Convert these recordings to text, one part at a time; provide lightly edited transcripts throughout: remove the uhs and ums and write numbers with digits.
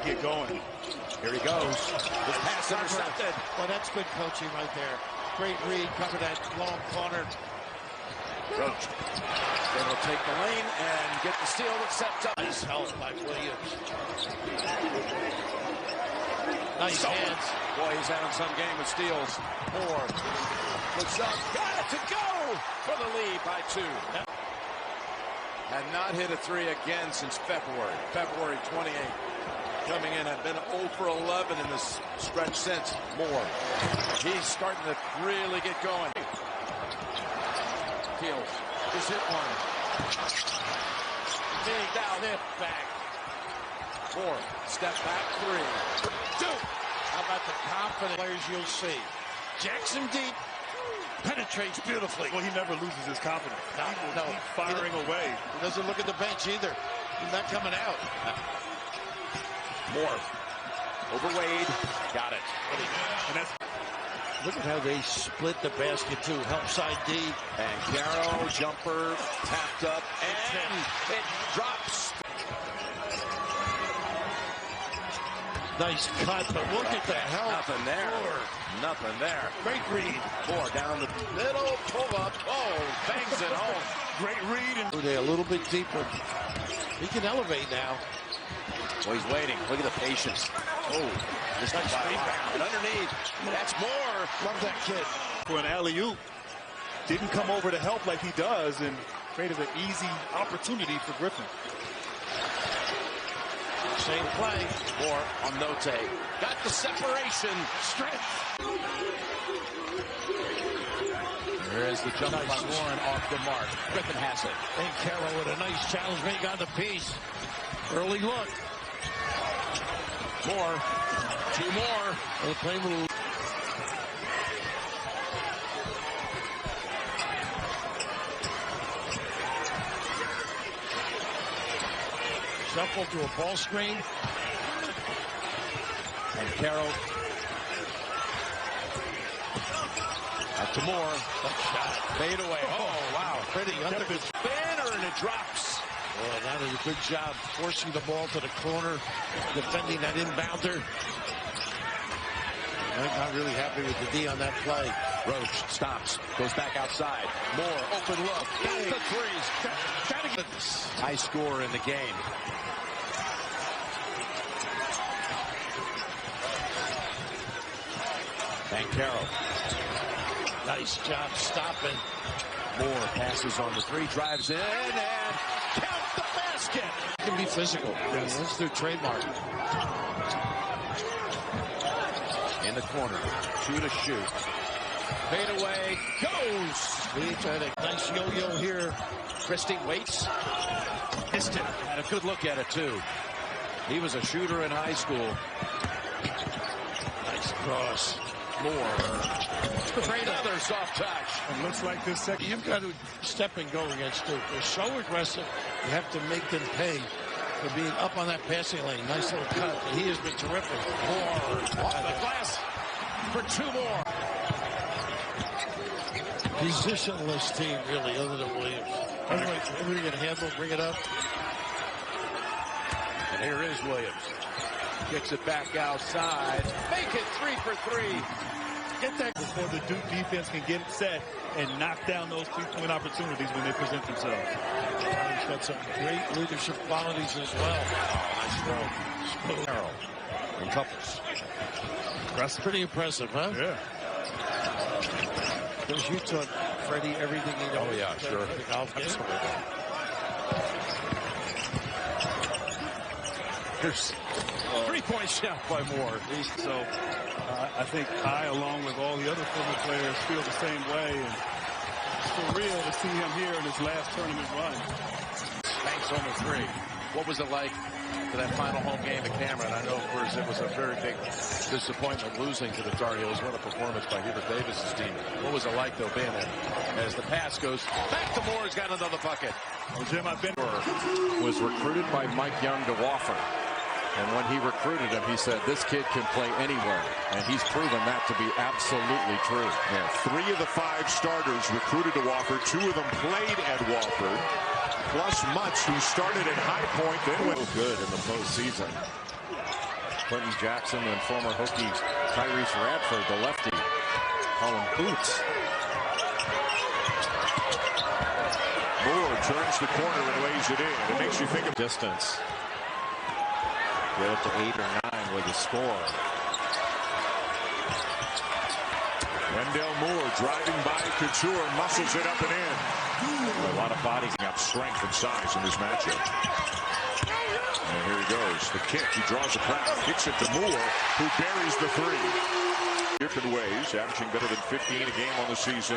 get going. Here he goes. His pass intercepted. Well, that's good coaching right there. Great read, cover that long corner. Roach. Then will take the lane and get the steal that sets up. Nice help by Williams. Nice hands. Boy, he's having some game with steals. Moore looks up. Got it to go for the lead by 2. Had not hit a 3 again since February. February 28th. Coming in, had been 0 for 11 in this stretch since. Moore. He's starting to really get going. Keels. Just hit one. Big down hit back. Moore. Step back 3. 2. How about the confident players you'll see? Jackson deep. Penetrates beautifully. Well, he never loses his confidence. No. Keep firing away. He doesn't look at the bench either. He's not coming out. Moore. Over Wade. Got it. And that's... Look at how they split the basket, too. Help side D. And Caro, jumper, tapped up, and it drops. Nice cut, but look at the help. Nothing there. Nothing there. Great read. Moore down the middle, pull up. Oh, bangs it home. Great read. And They're a little bit deeper. He can elevate now. Well, he's waiting. Look at the patience. Oh, this nice rebound. And underneath, that's Moore. Love that kid. for an alley-oop. Didn't come over to help like he does and created an easy opportunity for Griffin. Same play. Moore on Note. Got the separation. Strength. There is the jump by Warren off the mark. Griffin has it. And Carroll with a nice challenge make on the piece. Early look. Moore. Two more. They play with shuffle to a ball screen. And Carroll. Up to Moore. Fade away. Oh, wow. Pretty under his banner, and it drops. Well, that is a good job forcing the ball to the corner, defending that inbounder. I'm not really happy with the D on that play. Roach stops, goes back outside. Moore, open look. Got the threes. Trying to get this. High score in the game. And Carroll. Nice job stopping. Moore passes on the three, drives in, and count the basket. It can be physical. Yes. That's their trademark. In the corner, 2 to shoot. Fade away, goes. Nice yo-yo here. Christie waits. Missed it. Had a good look at it, too. He was a shooter in high school. Nice cross. Moore. Another soft touch. And looks like this second. You've got to step and go against Duke. They're so aggressive, you have to make them pay for being up on that passing lane. Nice little cut. He has been terrific. Moore off the glass for 2 more. Positionless team, really, other than Williams. Everybody can handle, bring it up. And here is Williams. Kicks it back outside. Make it 3 for 3. Get that before the Duke defense can get it set and knock down those 3-point opportunities when they present themselves. He's got some great leadership qualities as well. Nice throw. Carroll in couples. That's pretty impressive, huh? Yeah. Because you taught Freddie everything he knows. Oh, yeah, sure. The golf game. Here's 3-point shot by Moore. So I think I, along with all the other former players, feel the same way. And it's surreal to see him here in his last tournament run. Banks on the 3. What was it like for that final home game at Cameron? I know, of course, it was a very big disappointment losing to the Tar Heels. What a performance by Hubert Davis's team. What was it like, though, being there? As the pass goes back to Moore, he's got another bucket. Well, Jim, I've been... Was recruited by Mike Young to Wofford. And when he recruited him, he said, this kid can play anywhere. And he's proven that to be absolutely true. Yeah, 3 of the 5 starters recruited to Wofford. 2 of them played at Wofford. Plus Mutz, who started at High Point, then went good in the postseason. Quentin Jackson and former Hokie Tyrese Radford, the lefty, call him Boots. Moore turns the corner and lays it in. It makes you think of Distance. Get up to 8 or 9 with a score. Wendell Moore driving by Couture, muscles it up and in. A lot of bodies. Up strength and size in this matchup. And here he goes. The kick. He draws a crowd. Kicks it to Moore, who buries the three. Different ways, averaging better than 15 a game on the season.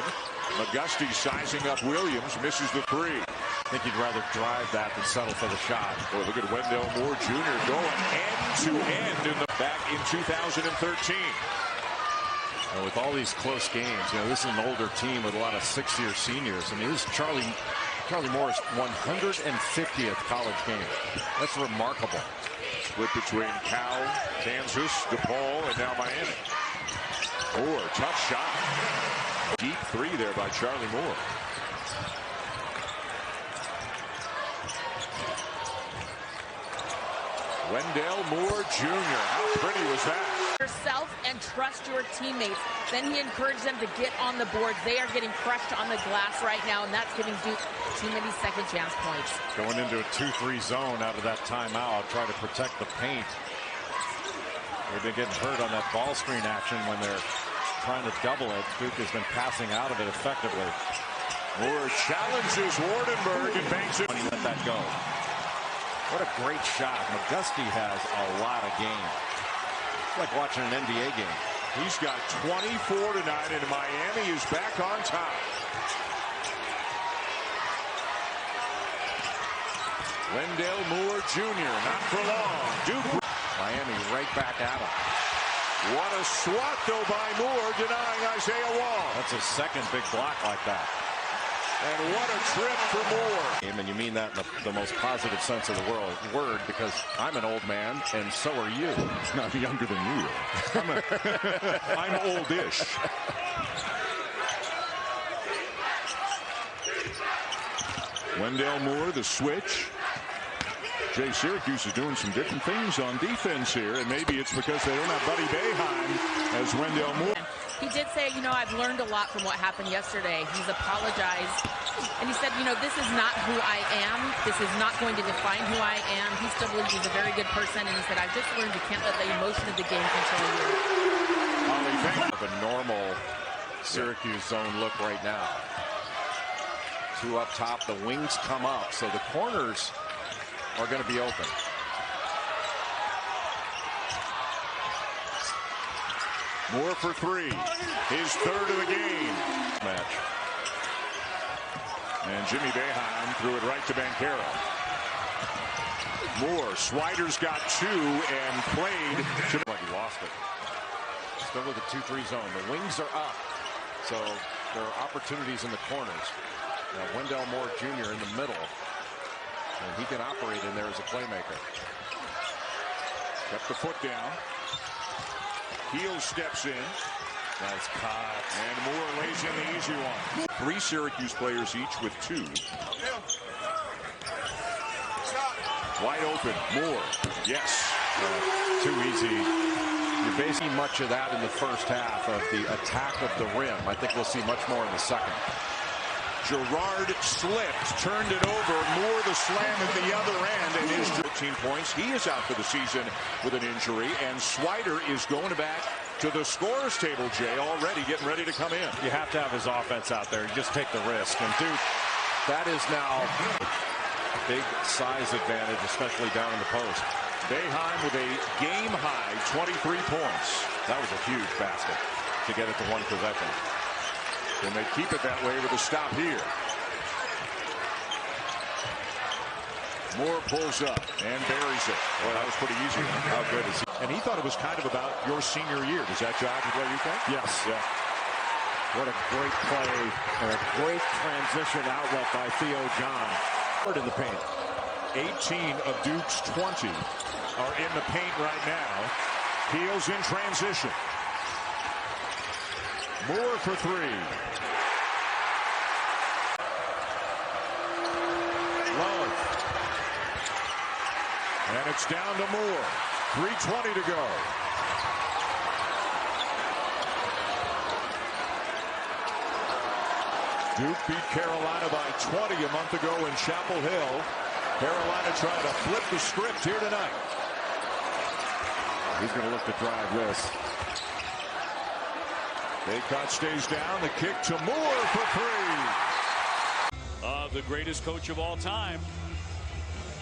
McGusty sizing up Williams, misses the three. I think you'd rather drive that than settle for the shot. Boy, look at Wendell Moore Jr. going end-to-end in the back in 2013. And with all these close games, this is an older team with a lot of six-year seniors. I mean, this is Charlie Moore's 150th college game. That's remarkable. Split between Cal, Kansas, DePaul, and now Miami. Moore, tough shot. Deep three there by Charlie Moore. Wendell Moore Jr. How pretty was that? Yourself and trust your teammates. Then he encouraged them to get on the boards. They are getting crushed on the glass right now, and that's giving Duke too many second chance points. Going into a 2-3 zone out of that timeout, try to protect the paint. They've been getting hurt on that ball screen action when they're trying to double it. Duke has been passing out of it effectively. Moore challenges Wardenberg and banks it. When he let that go. What a great shot. McGusty has a lot of game. It's like watching an NBA game. He's got 24 tonight, and Miami is back on top. Wendell Moore Jr. not for long. Duke. Miami right back at him. What a swat, though, by Moore, denying Isaiah Wall. That's his second big block like that. And what a trip for Moore. And you mean that in the most positive sense of the word, because I'm an old man, and so are you. Not younger than you. I'm oldish. Wendell Moore, the switch. Jay, Syracuse is doing some different things on defense here, and maybe it's because they don't have Buddy Boeheim as Wendell Moore. He did say, I've learned a lot from what happened yesterday. He's apologized. And he said, this is not who I am. This is not going to define who I am. He still believes he's a very good person. And he said, I've just learned you can't let the emotion of the game control you. Of a normal Syracuse zone look right now. Two up top. The wings come up. So the corners are going to be open. Moore for three. His third of the game. Match. And Jimmy Boeheim threw it right to Banchero. Moore. Swider's got two and played. Like he lost it. Still with a 2-3 zone. The wings are up. So there are opportunities in the corners. Now Wendell Moore Jr. in the middle. And he can operate in there as a playmaker. Kept the foot down. Heel steps in. Nice cut. And Moore lays in the easy one. Three Syracuse players each with two. Wide open. Moore. Yes. Too easy. You're basically much of that in the first half of the attack of the rim. I think we'll see much more in the second. Gerard slipped, turned it over. Moore the slam at the other end, and his 13 points. He is out for the season with an injury, and Swider is going back to the scorer's table, Jay, already getting ready to come in. You have to have his offense out there. You just take the risk. And Duke, that is now a big size advantage, especially down in the post. Boeheim with a game-high 23 points. That was a huge basket to get it to one possession. And they keep it that way with a stop here. Moore pulls up and buries it. Well, that was pretty easy. How good is he? And he thought it was kind of about your senior year. Does that jive with what you think? Yes. Yeah. What a great play and a great transition outlet by Theo John. In the paint. 18 of Duke's 20 are in the paint right now. Peels in transition. Moore for three. Love. And it's down to Moore. 3:20 to go. Duke beat Carolina by 20 a month ago in Chapel Hill. Carolina trying to flip the script here tonight. He's going to look to drive this. Baycott stays down. The kick to Moore for three. The greatest coach of all time.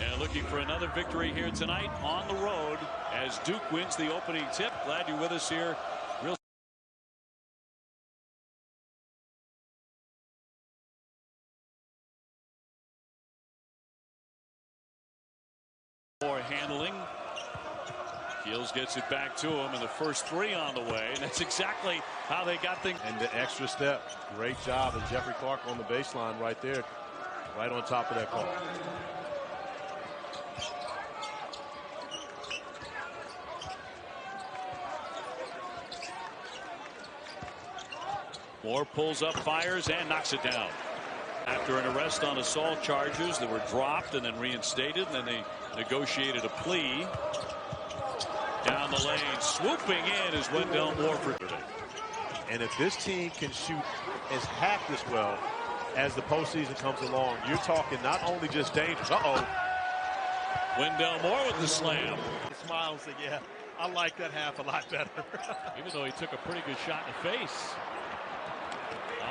And looking for another victory here tonight on the road as Duke wins the opening tip. Glad you're with us here. Real more handling. Keels gets it back to him, and the first three on the way, and that's exactly how they got things. And the extra step, great job of Jeffrey Clark on the baseline right there, right on top of that call. Moore pulls up, fires, and knocks it down. After an arrest on assault charges that were dropped and then reinstated, and then they negotiated a plea. Down the lane, swooping in is Wendell Moore for today. And if this team can shoot as half this well as the postseason comes along, you're talking not only just dangerous. Wendell Moore with the slam. He smiles and yeah, I like that half a lot better. Even though he took a pretty good shot in the face.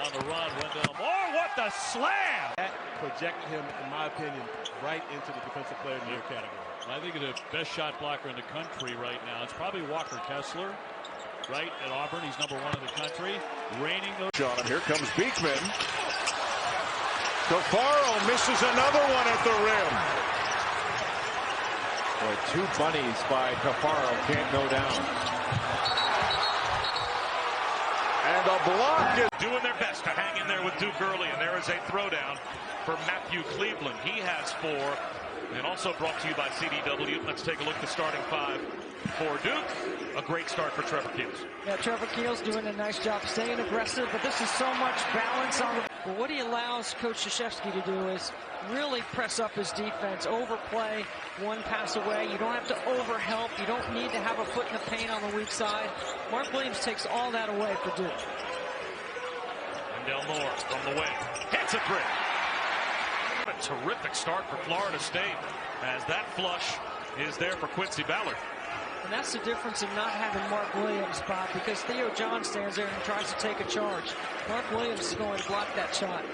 On the run, Wendell Moore, what the slam! That projected him, in my opinion, right into the defensive player of the year category. I think the best shot blocker in the country right now, it's probably Walker Kessler, right at Auburn. He's #1 in the country. Reigning those. Shot him. Here comes Beekman. Cafaro misses another one at the rim. Boy, two bunnies by Cafaro can't go down. And a block. Doing their best to hang in there with Duke early, and there is a throwdown for Matthew Cleveland. He has 4. And also brought to you by CDW. Let's take a look at the starting 5 for Duke. A great start for Trevor Keels. Yeah, Trevor Keels doing a nice job staying aggressive, but this is so much balance on the. But what he allows Coach Krzyzewski to do is really press up his defense, overplay, one pass away. You don't have to overhelp. You don't need to have a foot in the paint on the weak side. Mark Williams takes all that away for Duke. Wendell Moore from the wing. Hits a three. A terrific start for Florida State as that flush is there for Quincy Ballard. And that's the difference in not having Mark Williams, Bob, because Theo John stands there and tries to take a charge. Mark Williams is going to block that shot.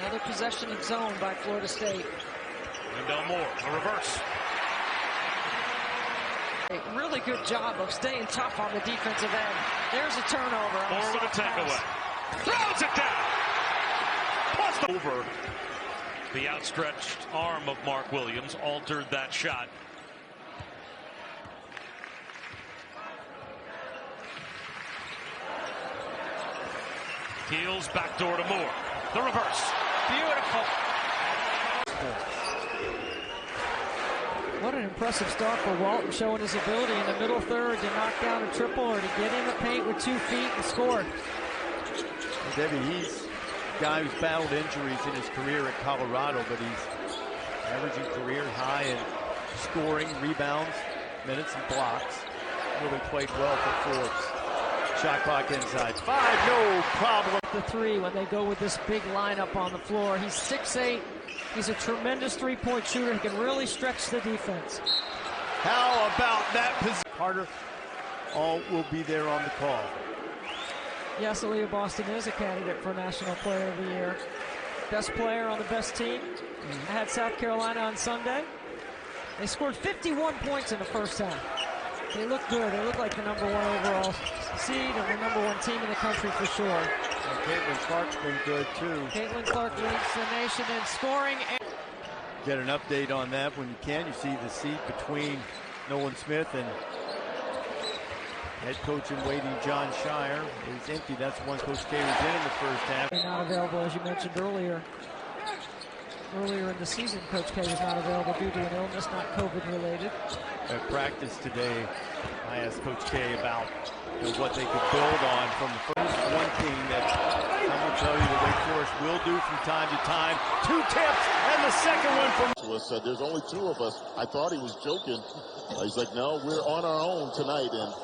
Another possession of zone by Florida State. Wendell Moore, a reverse. A really good job of staying tough on the defensive end. There's a turnover. Moore with a takeaway. Throws it down. Plus over. The outstretched arm of Mark Williams altered that shot. Keels backdoor to Moore. The reverse. Beautiful. What an impressive start for Walton, showing his ability in the middle third to knock down a triple or to get in the paint with 2 feet and score. Debbie, he's a guy who's battled injuries in his career at Colorado, but he's averaging career high in scoring, rebounds, minutes, and blocks. Really played well for Forbes. Shot clock inside. 5, no problem. The 3 when they go with this big lineup on the floor. He's 6'8". He's a tremendous three-point shooter. He can really stretch the defense. How about that position? Carter all will be there on the call. Yes, Aaliyah Boston is a candidate for National Player of the Year. Best player on the best team. I had South Carolina on Sunday. They scored 51 points in the first half. They look good. They look like the #1 overall seed and the #1 team in the country for sure. And Caitlin Clark's been good too. Caitlin Clark leads the nation in scoring. Get an update on that when you can. You see the seat between Nolan Smith and head coach in waiting John Shire is empty. That's one Coach K was in the first half. Not available, as you mentioned earlier. Earlier in the season, Coach K was not available due to an illness, not COVID-related. At practice today, I asked Coach K about what they could build on from the first one team that I will tell you that Wake Forest will do from time to time. 2 tips, and the second one from... There's only 2 of us. I thought he was joking. He's like, no, we're on our own tonight, and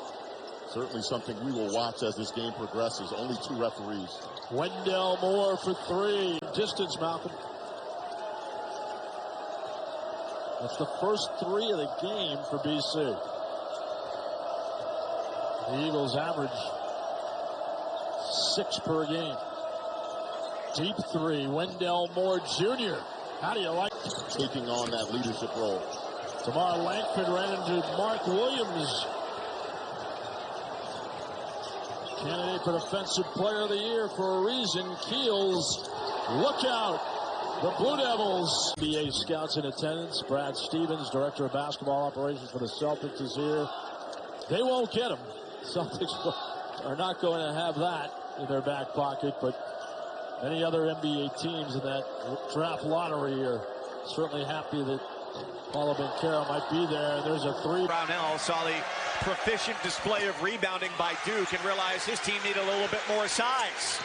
certainly something we will watch as this game progresses. Only 2 referees. Wendell Moore for 3. Distance, Malcolm. That's the first 3 of the game for BC. The Eagles average 6 per game. Deep 3, Wendell Moore Jr. How do you like taking on that leadership role? Tamar Langford ran into Mark Williams. Candidate for Defensive Player of the Year for a reason. Keels, look out. The Blue Devils. NBA scouts in attendance. Brad Stevens, Director of Basketball Operations for the Celtics, is here. They won't get him. Celtics are not going to have that in their back pocket, but many other NBA teams in that draft lottery are certainly happy that Paolo Banchero might be there. There's a 3. Brownell saw the proficient display of rebounding by Duke and realized his team needed a little bit more size.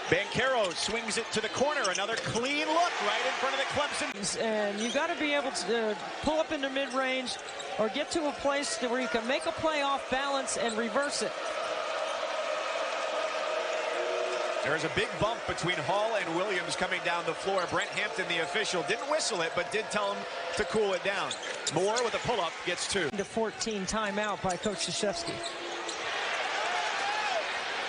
Banchero swings it to the corner. Another clean look right in front of the Clemson. And you got to be able to pull up into mid-range or get to a place where you can make a play off balance and reverse it. There's a big bump between Hall and Williams coming down the floor. Brent Hampton, the official, didn't whistle it, but did tell him to cool it down. Moore with a pull-up gets 2. The 14 timeout by Coach Krzyzewski.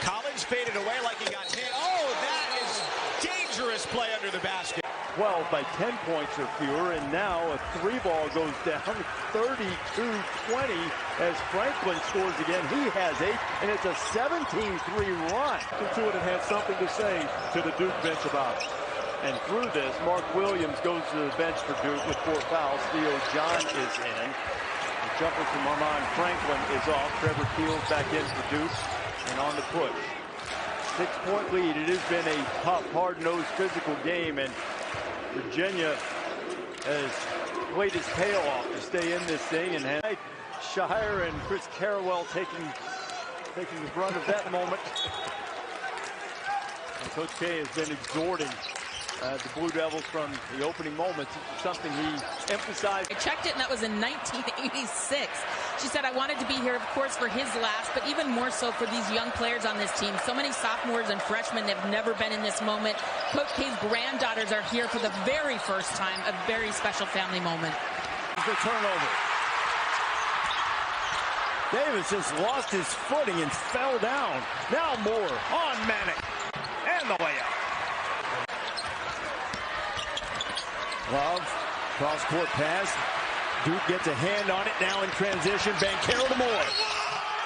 Collins faded away like he got hit. Oh, that is dangerous play under the basket. 12 by 10 points or fewer, and now a 3-ball goes down 32-20 as Franklin scores again. He has 8, and it's a 17-3 run. Into it and had something to say to the Duke bench about it. And through this, Mark Williams goes to the bench for Duke with 4 fouls. Theo John is in. The jumper from Armand Franklin is off. Trevor Keels back in for Duke, and on the push. 6-point lead. It has been a tough, hard-nosed, physical game, and Virginia has played his tail off to stay in this thing, and had Shire and Chris Carrawell taking the brunt of that moment. And Coach K has been exhorting the Blue Devils from the opening moments. Something he emphasized. I checked it, and that was in 1986. She said, I wanted to be here, of course, for his last, but even more so for these young players on this team. So many sophomores and freshmen have never been in this moment. Coach K's granddaughters are here for the very first time, a very special family moment. The turnover. Davis just lost his footing and fell down. Now Moore on Manick. And the layup. Love, cross-court pass. Duke gets a hand on it now in transition. Banchero to Moore.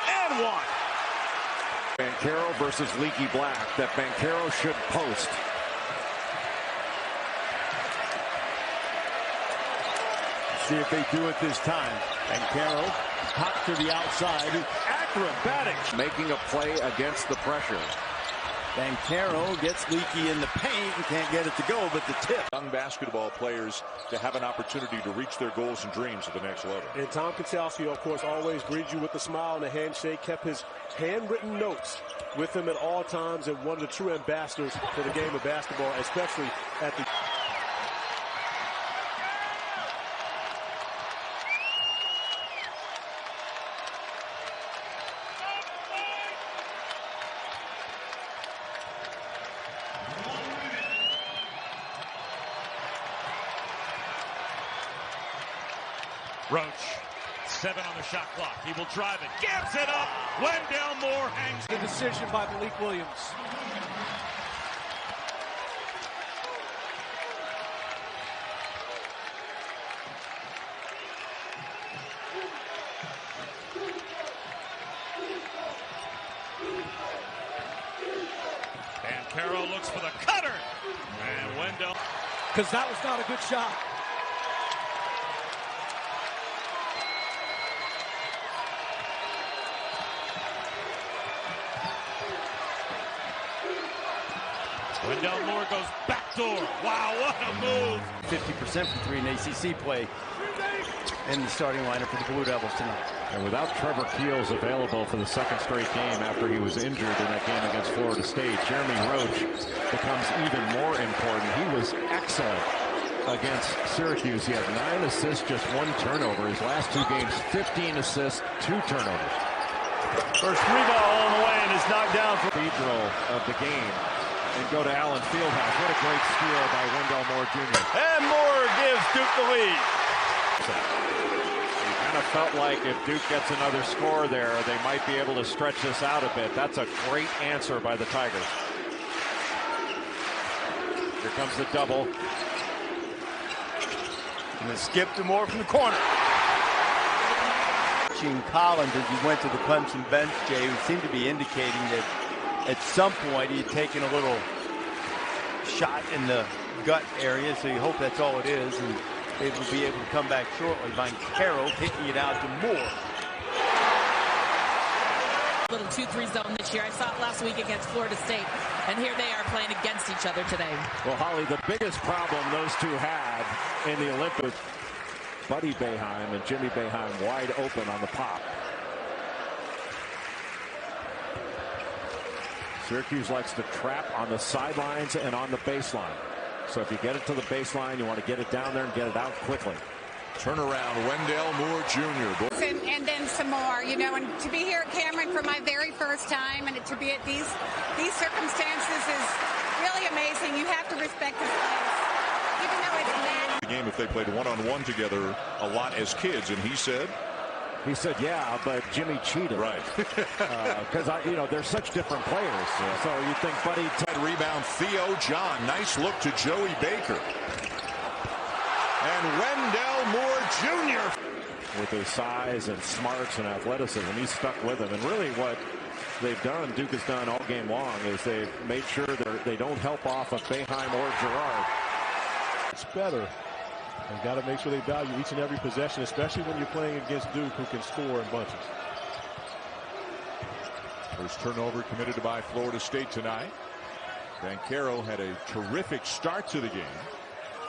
And 1. Banchero versus Leaky Black. That Banchero should post. See if they do it this time. Banchero hot to the outside. Acrobatic. Making a play against the pressure. Banchero gets Leaky in the paint and can't get it to go, but the tip. Young basketball players to have an opportunity to reach their goals and dreams at the next level. And Tom Koncalski, of course, always greeted you with a smile and a handshake, kept his handwritten notes with him at all times, and one of the true ambassadors for the game of basketball, especially at the... Roach, 7 on the shot clock. He will drive it, gives it up. Wendell Moore hangs. The decision by Malik Williams. Banchero looks for the cutter. And Wendell. Because that was not a good shot. Wendell Moore goes backdoor. Wow, what a move. 50% from 3 in ACC play in the starting lineup for the Blue Devils tonight. And without Trevor Keels available for the second straight game after he was injured in that game against Florida State, Jeremy Roach becomes even more important. He was excellent against Syracuse. He had 9 assists, just 1 turnover. His last 2 games, 15 assists, 2 turnovers. First 3 ball all the way and is knocked down for cathedral of the game. And go to Allen Fieldhouse. What a great steal by Wendell Moore Jr. And Moore gives Duke the lead. He kind of felt like if Duke gets another score there, they might be able to stretch this out a bit. That's a great answer by the Tigers. Here comes the double. And the skip to Moore from the corner. Collins, as he went to the Clemson bench, Jay, who seemed to be indicating that at some point he had taken a little shot in the gut area, so you hope that's all it is, and they will be able to come back shortly. Vancaro kicking it out to Moore. Little 2-3 zone this year. I saw it last week against Florida State, and here they are playing against each other today. Well, Holly, the biggest problem those two had in the Olympics, Buddy Boeheim and Jimmy Boeheim wide open on the pop. Syracuse likes to trap on the sidelines and on the baseline. So if you get it to the baseline, you want to get it down there and get it out quickly. Turnaround, Wendell Moore Jr. And then some more, you know, and to be here at Cameron for my very first time and to be at these circumstances is really amazing. You have to respect this place, even though it's mad. Game if they played one-on-one together a lot as kids, and he said, yeah, but Jimmy cheated. Right. Because, you know, they're such different players. Yeah. So you think Buddy... Rebound, Theo John. Nice look to Joey Baker. And Wendell Moore Jr. With his size and smarts and athleticism, he's stuck with him. And really what they've done, Duke has done all game long, is they've made sure they don't help off of Boeheim or Girard. It's better. They've got to make sure they value each and every possession, especially when you're playing against Duke, who can score in bunches. First turnover committed by Florida State tonight. Vancaro had a terrific start to the game.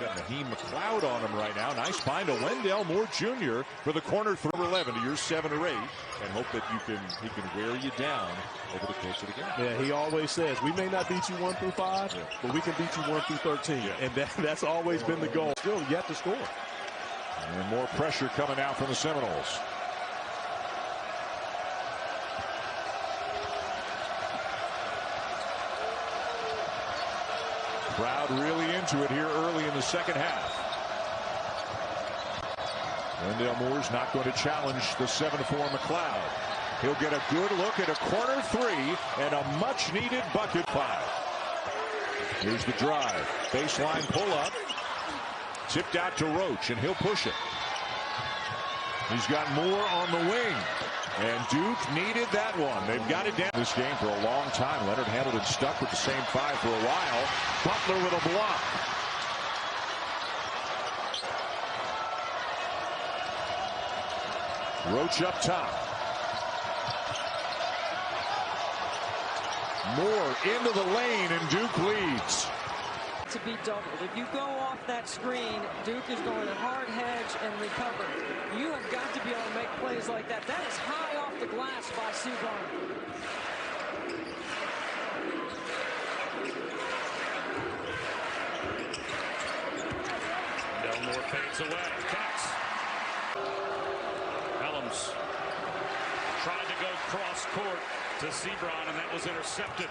Got Naheem McLeod on him right now. Nice find to Wendell Moore Jr. for the corner throw. 11 to your 7 or 8, and hope that he can wear you down over the course of the game. Yeah, he always says we may not beat you 1 through 5, but we can beat you 1 through 13, and that's always been the goal. Still yet to score. And more pressure coming out from the Seminoles. Crowd really into it here early in the second half. Wendell Moore's not going to challenge the 7-4 McLeod. He'll get a good look at a corner 3 and a much-needed bucket 5. Here's the drive. Baseline pull-up. Tipped out to Roach, and he'll push it. He's got Moore on the wing. And Duke needed that one. They've got it down this game for a long time. Leonard Hamilton stuck with the same 5 for a while. Butler with a block. Roach up top. Moore into the lane, and Duke leads. To be doubled. If you go off that screen, Duke is going to hard hedge and recover. You have got to be able to make plays like that. That is high off the glass by Subban. Moore fades away. Cox. Helms tried to go cross court to Sebron, and that was intercepted.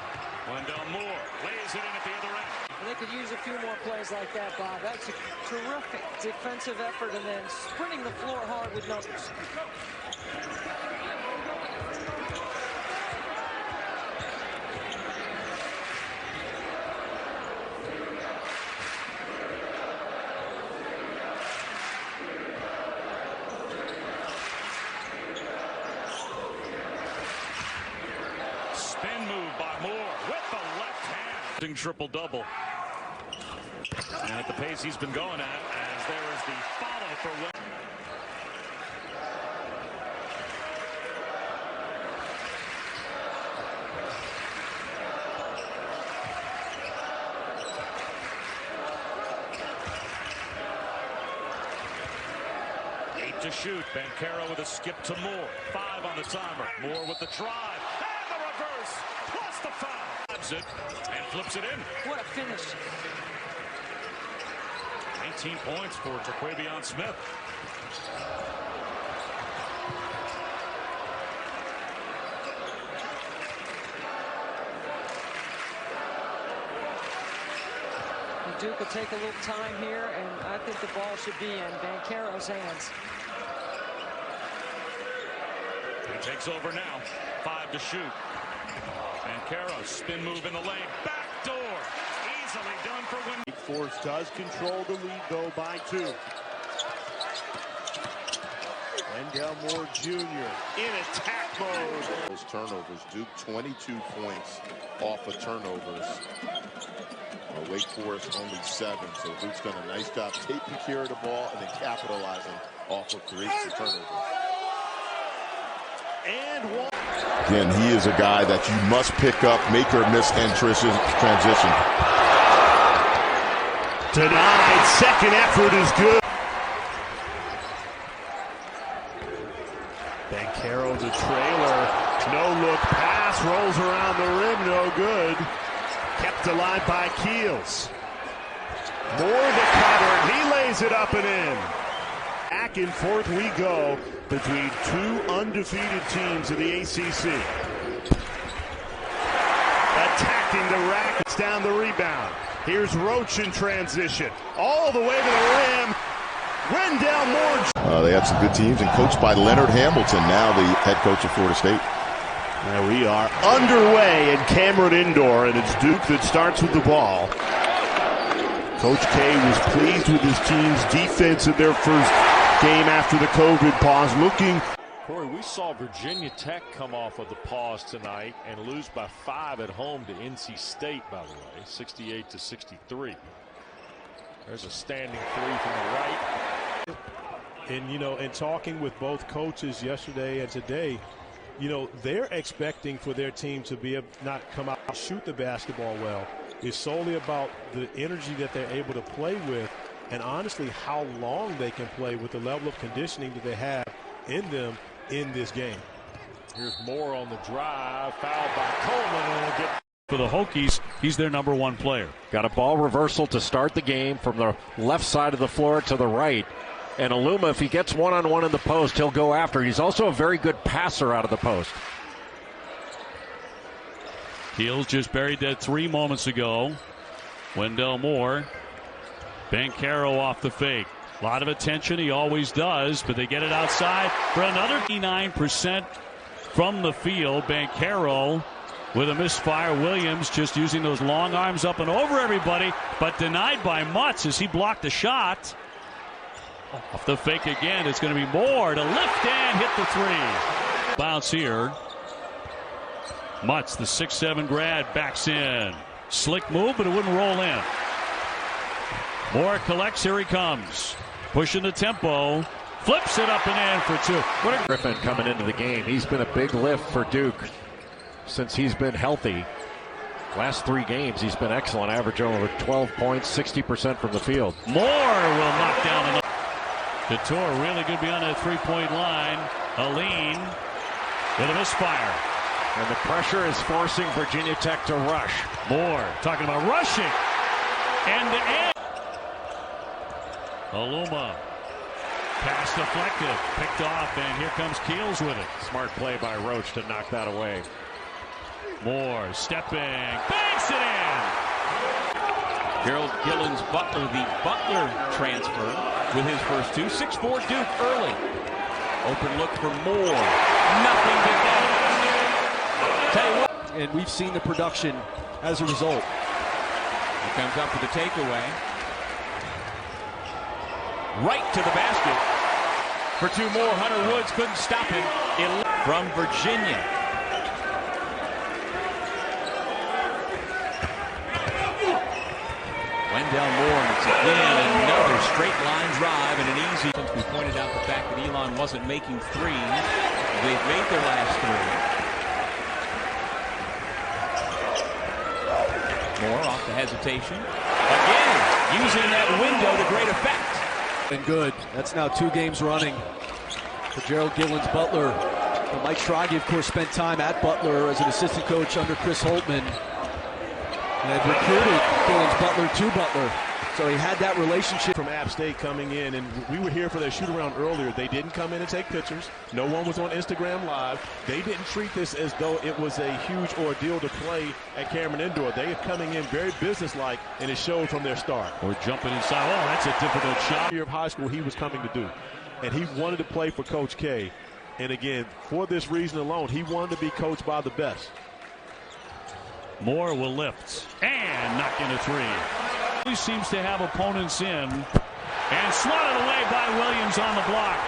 Wendell Moore lays it in at the other end. They could use a few more plays like that, Bob. That's a terrific defensive effort, and then sprinting the floor hard with numbers. Spin move by Moore with the left hand. Triple-double. And at the pace he's been going at, as there is the follow for Wendell. to shoot. Banchero with a skip to Moore. 5 on the timer. Moore with the drive. And the reverse. Plus the foul. Grabs it and flips it in. What a finish. 19 points for Terquavion Smith. Duke will take a little time here, and I think the ball should be in Banchero's hands. He takes over now. 5 to shoot. Banchero, spin move in the lane. Back door. Easily done for Wendell. Force does control the lead, though, by 2. Wendell Moore Jr. in attack mode. Those turnovers. Duke 22 points off of turnovers. Wake Forest only 7, so Duke's done a nice job taking care of the ball and then capitalizing off of creating the turnovers. And one. Again, he is a guy that you must pick up, make or miss in transition. Denied. Second effort is good. Banchero the trailer. No look pass. Rolls around the rim. No good. Kept alive by Keels. Moore the cover. He lays it up and in. Back and forth we go between 2 undefeated teams in the ACC. Attacking the rack. It's down the rebound. Here's Roach in transition. All the way to the rim. Wendell Moore. They had some good teams and coached by Leonard Hamilton, now the head coach of Florida State. Now we are underway in Cameron Indoor, and it's Duke that starts with the ball. Coach K was pleased with his team's defense in their first game after the COVID pause. Corey, we saw Virginia Tech come off of the pause tonight and lose by 5 at home to NC State, by the way, 68-63. There's a standing 3 from the right. And, in talking with both coaches yesterday and today, they're expecting for their team to be able not come out and shoot the basketball well. It's solely about the energy that they're able to play with, and honestly how long they can play with the level of conditioning that they have in them in this game. Here's Moore on the drive, fouled by Coleman, and will get. For the Hokies, he's their #1 player. Got a ball reversal to start the game from the left side of the floor to the right. And Aluma, if he gets one-on-one in the post, he'll go after. He's also a very good passer out of the post. Keels just buried that 3 moments ago. Wendell Moore. Banchero off the fake. A lot of attention, he always does, but they get it outside for another 89% from the field. Banchero with a misfire. Williams just using those long arms up and over everybody, but denied by Mutz as he blocked the shot. Off the fake again, it's going to be Moore to lift and hit the 3. Bounce here. Mutz, the 6'7" grad, backs in. Slick move, but it wouldn't roll in. Moore collects, here he comes. Pushing the tempo. Flips it up and in for 2. Griffin coming into the game. He's been a big lift for Duke since he's been healthy. Last 3 games, he's been excellent, averaging over 12 points, 60% from the field. Moore will knock down another. Couture really good beyond that 3-point line. Aline with a misfire. And the pressure is forcing Virginia Tech to rush. Moore talking about rushing. End to end. Aluma. Pass deflected. Picked off, and here comes Keels with it. Smart play by Roach to knock that away. Moore stepping. Banks it in. Gerald Gillens Butler, the Butler transfer with his first 2. 6'4" Duke early. Open look for Moore. Nothing but that. Tell you what. And we've seen the production as a result. He comes up with the takeaway. Right to the basket. For 2 more. Hunter Woods couldn't stop him. From Virginia. Wendell Moore, it's again another straight line drive and an easy. Since we pointed out the fact that Elon wasn't making 3s, they've made their last 3. Moore off the hesitation. Again, using that window to great effect. And good. That's now 2 games running for Gerald Gillen's Butler. Mike Schrage, of course, spent time at Butler as an assistant coach under Chris Holtman and recruited Gillen's Butler to Butler. So he had that relationship. From App State coming in, and we were here for their shoot-around earlier. They didn't come in and take pictures. No one was on Instagram Live. They didn't treat this as though it was a huge ordeal to play at Cameron Indoor. They are coming in very businesslike, and it showed from their start. Or jumping inside. Oh, that's a difficult shot. Year of high school he was coming to do, and he wanted to play for Coach K. And again, for this reason alone, he wanted to be coached by the best. Moore will lift and knock in a three. He seems to have opponents in and swatted away by Williams on the block.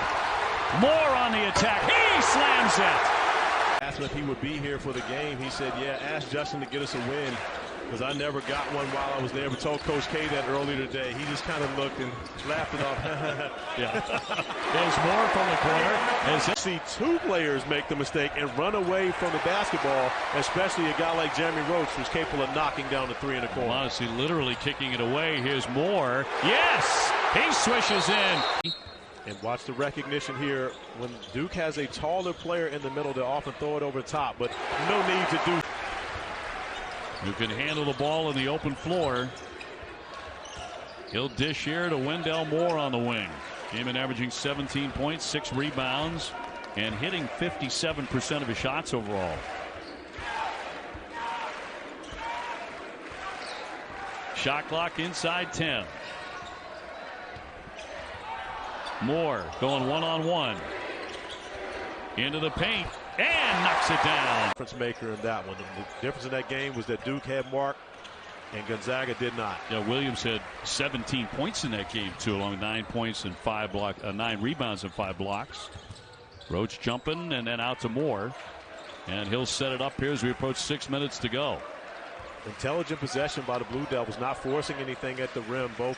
Moore on the attack. He slams it. Asked him if he would be here for the game. He said, yeah, ask Justin to get us a win, because I never got one while I was there. But told Coach K that earlier today. He just kind of looked and laughed it off. Yeah. There's Moore from the corner. As you see two players make the mistake and run away from the basketball, especially a guy like Jeremy Roach, who's capable of knocking down the three in the corner. Honestly, literally kicking it away. Here's Moore. Yes! He swishes in. And watch the recognition here. When Duke has a taller player in the middle, they often throw it over the top, but no need to do. Who can handle the ball in the open floor. He'll dish here to Wendell Moore on the wing. Came in averaging 17 points, 6 rebounds, and hitting 57% of his shots overall. Shot clock inside 10. Moore going one-on-one. Into the paint. And knocks it down. Difference maker in that one. The difference in that game was that Duke had Mark and Gonzaga did not. Yeah, Williams had 17 points in that game too, along with 9 points and 9 rebounds and 5 blocks. Roach jumping and then out to Moore, and he'll set it up here as we approach 6 minutes to go. Intelligent possession by the Blue Devils, not forcing anything at the rim. Both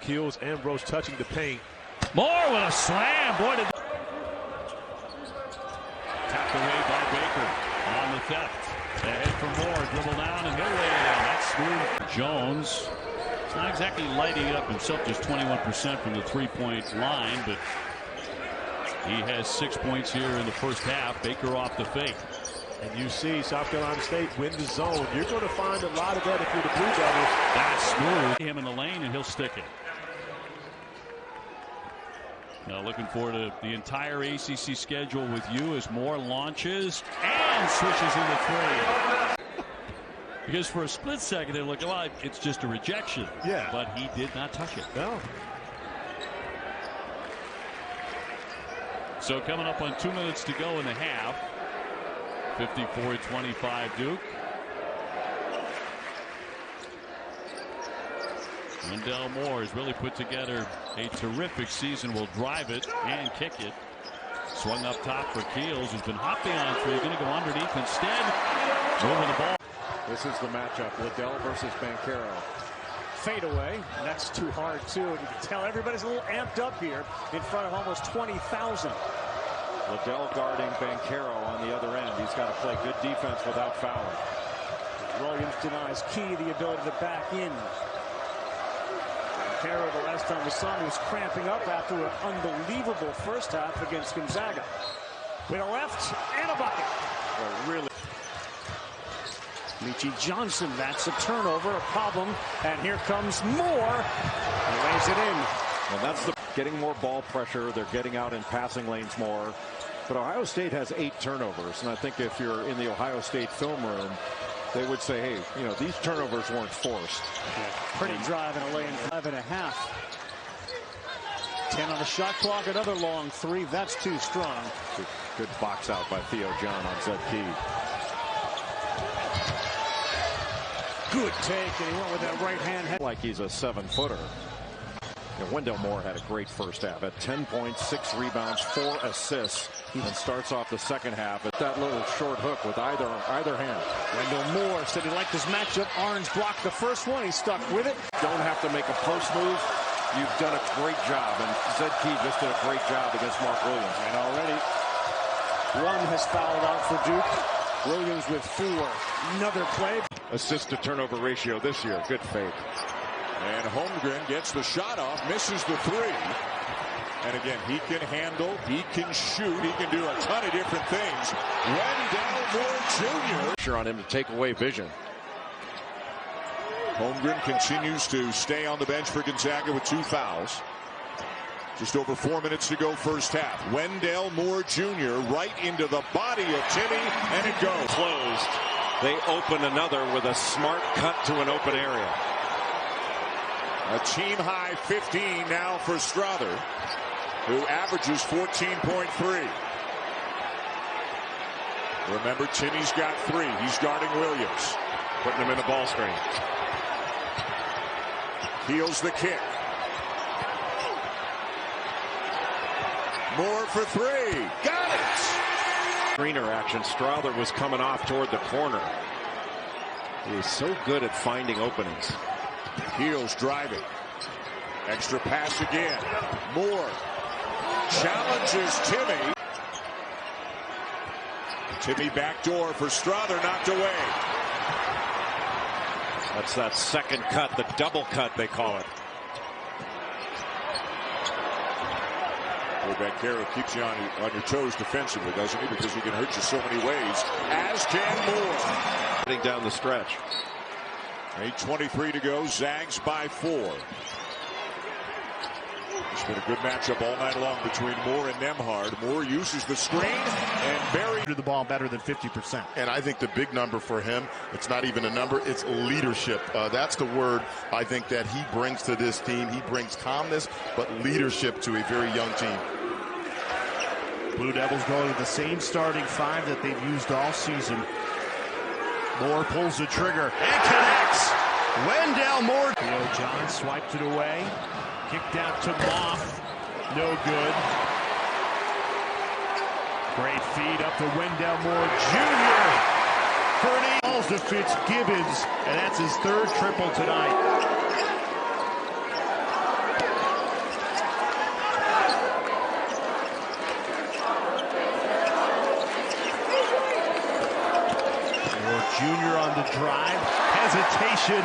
Keels and Roach touching the paint. Moore with a slam. Boy, did tapped away by Baker on the theft. Ahead for Moore, dribble down and he'll lay it in. That's smooth. Jones, he's not exactly lighting it up himself, just 21% from the three-point line, but he has 6 points here in the first half. Baker off the fake. And you see South Carolina State win the zone. You're going to find a lot of that if you're the Blue Devils. That's smooth. Him in the lane and he'll stick it. Now looking forward to the entire ACC schedule with you as Moore launches and switches in the three. Because for a split second they look like it's just a rejection. Yeah. But he did not touch it. No. So coming up on 2 minutes to go in the half. 54-25 Duke. Wendell Moore has really put together a terrific season. Will drive it and kick it. Swung up top for Keels, who's been hopping on three. Going to go underneath instead. Moving the ball. This is the matchup. Liddell versus Banchero. Fade away. And that's too hard, too. And you can tell everybody's a little amped up here in front of almost 20,000. Liddell guarding Banchero on the other end. He's got to play good defense without fouling. Williams denies Key the ability to back in. Banchero, the last time we saw him, was cramping up after an unbelievable first half against Gonzaga. With a left and a bucket. Well, really. Michi Johnson, that's a turnover, a problem. And here comes Moore. He lays it in. Well, that's the getting more ball pressure. They're getting out in passing lanes more. But Ohio State has 8 turnovers. And I think if you're in the Ohio State film room, they would say, hey, you know, these turnovers weren't forced. Yeah, pretty drive and a lay in 5.5. 10 on the shot clock, another long three. That's too strong. Good box out by Theo John on Zed Key. Good take, and he went with that right hand. Like he's a 7-footer. And Wendell Moore had a great first half at 10 points, 6 rebounds, 4 assists, and starts off the second half at that little short hook with either hand. Wendell Moore said he liked his matchup. Orange blocked the first one. He stuck with it. Don't have to make a post move. You've done a great job, and Zed Key just did a great job against Mark Williams. And already one has fouled out for Duke. Williams with 4. Another play. Assist to turnover ratio this year. Good fake. And Holmgren gets the shot off, misses the three. And again, he can handle, he can shoot, he can do a ton of different things. Wendell Moore Jr. Pressure on him to take away vision. Holmgren continues to stay on the bench for Gonzaga with 2 fouls. Just over 4 minutes to go first half. Wendell Moore Jr. right into the body of Timmy, and it goes. Closed. They open another with a smart cut to an open area. A team high 15 now for Strother, who averages 14.3. Remember, Timmy's got 3. He's guarding Williams. Putting him in the ball screen. Heels the kick. Moore for 3. Got it! Screener action. Strother was coming off toward the corner. He is so good at finding openings. Heels driving. Extra pass again. Moore challenges Timmy. Timmy backdoor for Strother, knocked away. That's that second cut, the double cut they call it. Caro keeps you on your toes defensively, doesn't he? Because he can hurt you so many ways, as can Moore. Getting down the stretch. 8:23 to go. Zags by 4. It's been a good matchup all night long between Moore and Nembhard. Moore uses the screen and buries the ball better than 50%. And I think the big number for him, it's not even a number, it's leadership. That's the word I think that he brings to this team. He brings calmness, but leadership to a very young team. Blue Devils going with the same starting 5 that they've used all season. Moore pulls the trigger and connects. Wendell Moore. John swiped it away. Kicked out to Moff. No good. Great feed up to Wendell Moore Jr. for an balls to Fitzgibbons, and that's his 3rd triple tonight. Junior on the drive, hesitation.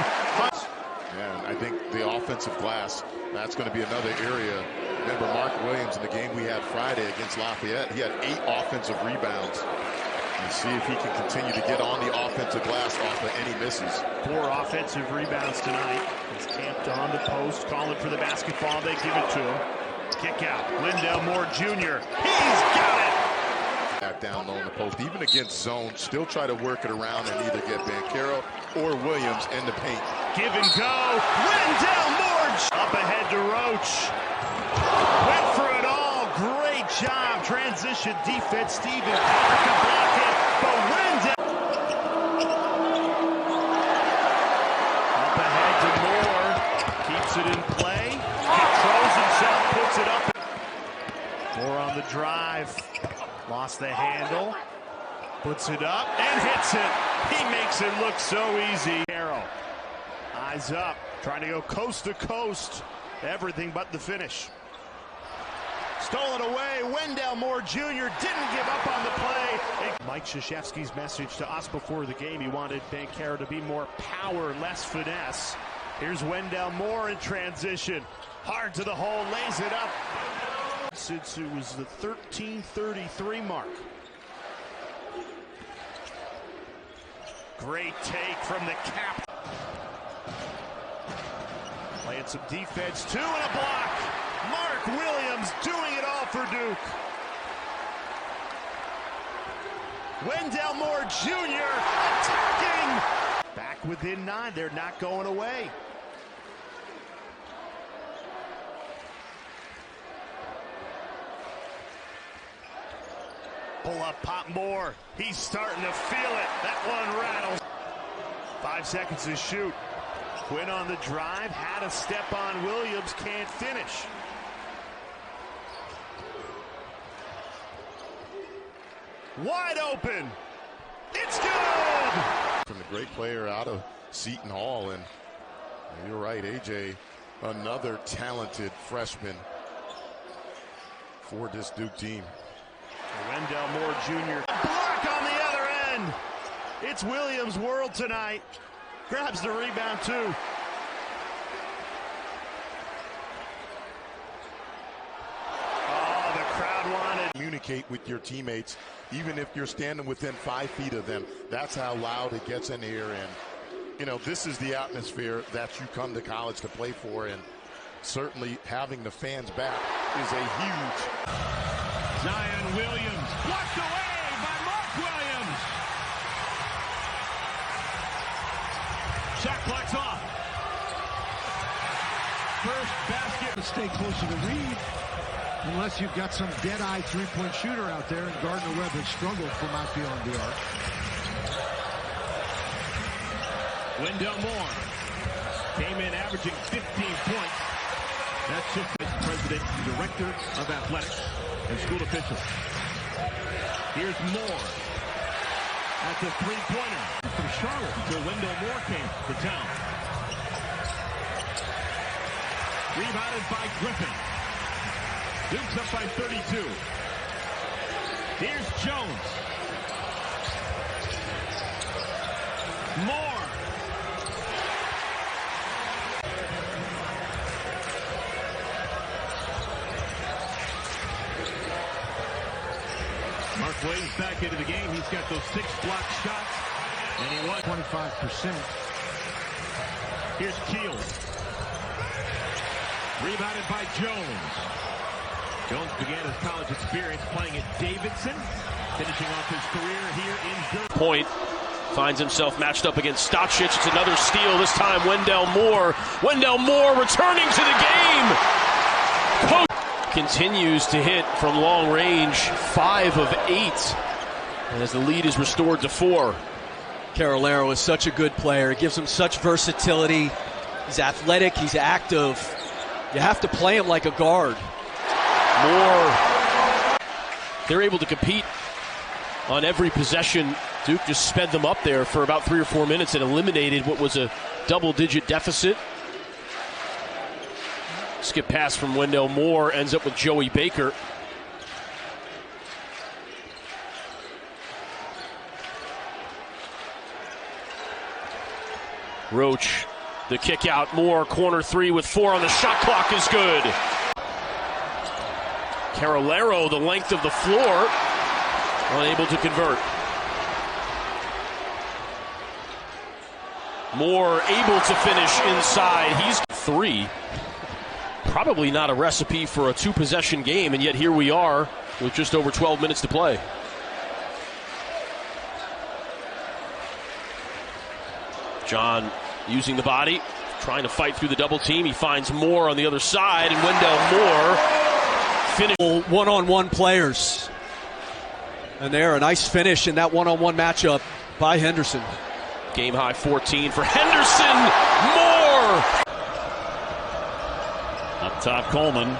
Yeah, I think the offensive glass, that's going to be another area. Remember Mark Williams in the game we had Friday against Lafayette, he had 8 offensive rebounds. And see if he can continue to get on the offensive glass off of any misses. 4 offensive rebounds tonight. He's camped on the post, calling for the basketball. They give it to him. Kick out. Wendell Moore Jr. He's got it. Back down low in the post, even against zone, still try to work it around and either get Banchero or Williams in the paint. Give and go. Wendell Moore up ahead to Roach. Went for it all. Great job. Transition defense. Steven Carter can block it, but Wendell up ahead to Moore. Keeps it in play. Controls himself. Puts it up. Moore on the drive. Lost the handle, puts it up, and hits it. He makes it look so easy. Arrow, eyes up, trying to go coast to coast. Everything but the finish. Stolen away. Wendell Moore Jr. didn't give up on the play. Mike Krzyzewski's message to us before the game, he wanted Banchero to be more power, less finesse. Here's Wendell Moore in transition. Hard to the hole, lays it up. Since it was the 13:33 mark. Great take from the cap. Playing some defense, 2 and a block. Mark Williams doing it all for Duke. Wendell Moore Jr. attacking. Back within 9, they're not going away. Pull up, pop Moore. He's starting to feel it. That one rattles. 5 seconds to shoot. Quinn on the drive. Had a step on Williams. Can't finish. Wide open. It's good. From the great player out of Seton Hall. And you're right, AJ. Another talented freshman for this Duke team. Wendell Moore Jr. Block on the other end. It's Williams' world tonight. Grabs the rebound too. unwanted. Communicate with your teammates, even if you're standing within 5 feet of them. That's how loud it gets in here. And, you know, this is the atmosphere that you come to college to play for. And certainly having the fans back is a huge. Zion Williams blocked away by Mark Williams. Shot clock's off. First basket. Stay close to the read unless you've got some dead-eye three-point shooter out there, and Gardner-Webb has struggled from out beyond the arc. Wendell Moore came in averaging 15 points. That's just President, Director of Athletics, and school officials. Here's Moore at the three-pointer from Charlotte until Wendell Moore came to town. Rebounded by Griffin. Duke's up by 32. Here's Jones. Moore. Mark Williams back into the game. He's got those 6 blocked shots, and he won 25%. Here's Keels. Rebounded by Jones. Jones began his college experience playing at Davidson, finishing off his career here in Durham. Point finds himself matched up against Stopchich. It's another steal, this time Wendell Moore. Wendell Moore returning to the game. Coach continues to hit from long range, 5 of 8. And as the lead is restored to 4. Carolero is such a good player. It gives him such versatility. He's athletic, he's active. You have to play him like a guard. Moore. They're able to compete on every possession. Duke just sped them up there for about 3 or 4 minutes and eliminated what was a double-digit deficit. Skip pass from Wendell Moore ends up with Joey Baker. Roach, the kick out. Moore, corner 3 with 4 on the shot clock is good. Carolero, the length of the floor, unable to convert. Moore able to finish inside. He's 3. Probably not a recipe for a 2-possession game, and yet here we are with just over 12 minutes to play. John using the body, trying to fight through the double team. He finds Moore on the other side, and Wendell Moore finish. One-on-one players. And there, a nice finish in that one-on-one matchup by Henderson. Game high 14 for Henderson. Moore. Up top, Coleman.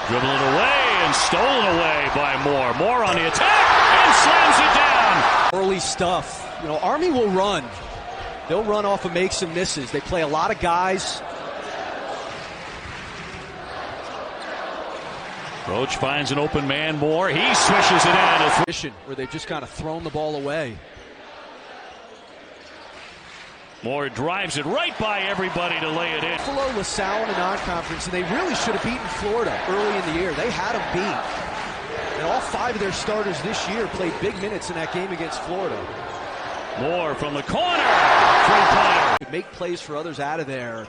Dribbling away and stolen away by Moore. Moore on the attack and slams it down. Early stuff. You know, Army will run. They'll run off of makes and misses. They play a lot of guys. Roach finds an open man. Moore. He swishes it in. Where they've just kind of thrown the ball away. Moore drives it right by everybody to lay it in. Buffalo, LaSalle in a non-conference, and they really should have beaten Florida early in the year. They had them beat. And all 5 of their starters this year played big minutes in that game against Florida. Moore from the corner. Three-pointer. Make plays for others out of there.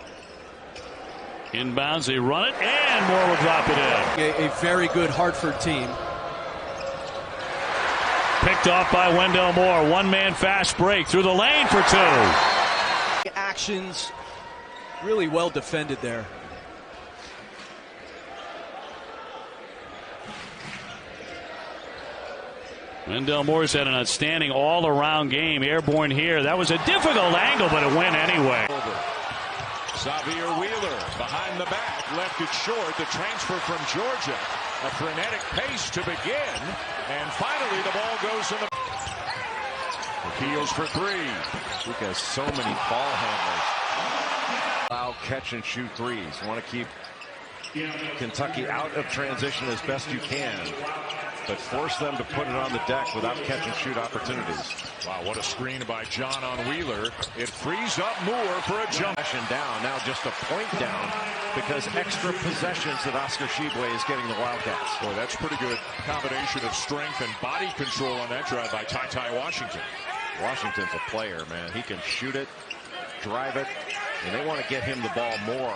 Inbounds, they run it, and Moore will drop it in. A very good Hartford team. Picked off by Wendell Moore. One-man fast break through the lane for 2. Actions really well defended there. Wendell Moore's had an outstanding all-around game. Airborne here. That was a difficult angle, but it went anyway. Xavier Wheeler behind the back, left it short. The transfer from Georgia. A frenetic pace to begin. And finally the ball goes in the... Keels for 3. Duke has so many ball handlers. Allow catch and shoot threes. Want to keep Kentucky out of transition as best you can, but force them to put it on the deck without catch and shoot opportunities. Wow, what a screen by John on Wheeler. It frees up Moore for a jump. Down, now just a point down because extra possessions that Oscar Tshiebwe is getting the Wildcats. Boy, that's pretty good combination of strength and body control on that drive by Ty Washington. Washington's a player, man. He can shoot it, drive it, and they want to get him the ball more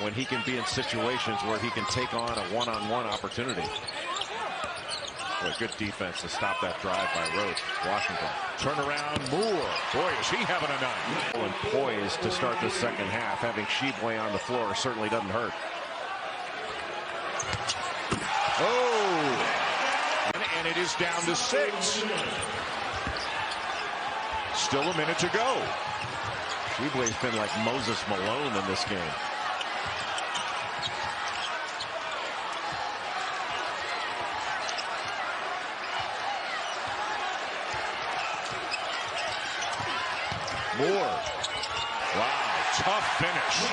when he can be in situations where he can take on a one-on-one opportunity. Boy, good defense to stop that drive by Rhodes. Washington. Turnaround, Moore. Boy, is he having a night. And poised to start the second half. Having Tshiebwe on the floor certainly doesn't hurt. Oh! And it is down to 6. Still a minute to go. Tshiebwe's been like Moses Malone in this game. Moore. Wow, tough finish.